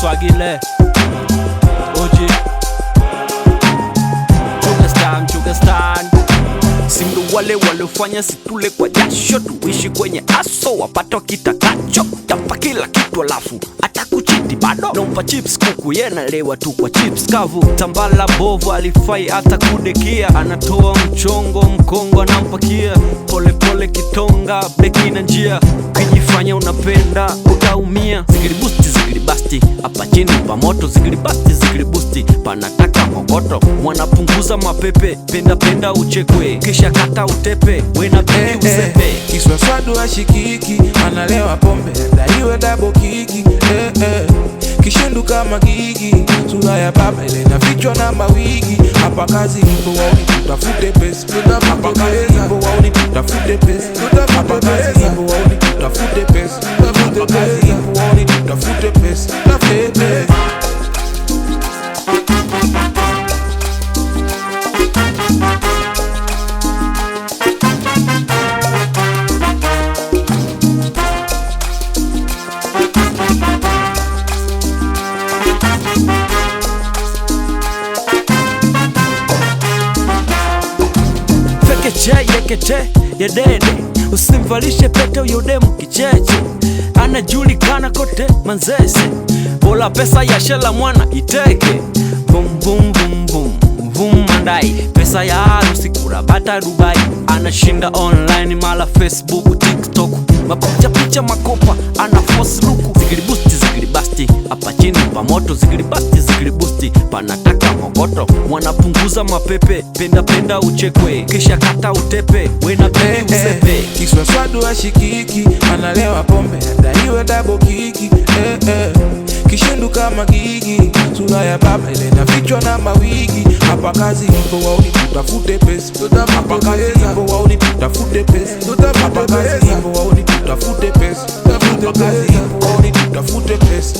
Swagile Oji Chugastan Sindo wale walofanya situle kwa jasho, tuishi kwenye aso wapata kitakacho. Tapa kila kitu alafu hata kuchiti bado nompa chips kuku yena lewa tu kwa chips kavu. Tambala bovu alifai hata kudekia, anatoa mchongo mkongo anampakia. Pole pole kitonga beki na njia, kijifanya unapenda utaumia. Zigiri basti hapa chini pa moto, zigiri busti panataka mokoto. Wanapunguza mapepe, penda uchekwe, kisha kata utepe, wena beki usepe. Kiswaswadu ashikiki, analewa pombe, daiwe dabo kiki. Kishendu kama gigi, sura ya baba ile na vichwa na mawigi. Hapa kazi ipo wauni tutafute pesa, hapa kazi ipo wauni tutafute pesa, hapa kazi ipo wauni tutafute pesa, hapa kazi ipo wauni tutafute pesa. Yekeche ya dede, usimvalishe pete uyo demu kicheche. Anajulikana kote Manzese, bola pesa ya shela mwana iteke. Boom boom boom boom boom mandai, pesa ya harusi kurabata Dubai. Anashinda online mala Facebook TikTok, mapicha makopa ana force luku. Zigiri basti hapa chini pa moto, zigiri busti panataka mokoto. Wanapunguza mapepe, penda uchekwe, kisha kata utepe, wena beki usepe. Kiswaswadu ashikiki, analewa pombe, daiwe dabo kiki. Kishendu kama gigi, sura ya baba ile na vichwa na mawigi. Hapa kazi ipo wauni tutafute pesa, hapa kazi ipo wauni tutafute pesa, hapa kazi ipo wauni tutafute pesa, hapa kazi ipo wauni tutafute pesa.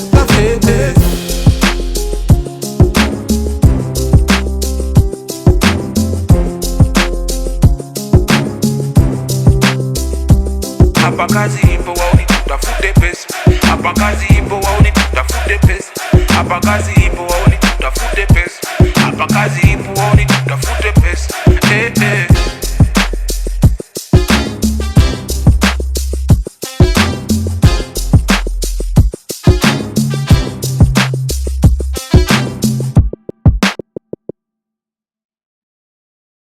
Hapa kazi ipo wauni tutafute pesa, hapa kazi ipo wauni tutafute pesa, hapa kazi ipo wauni tutafute pesa, hapa kazi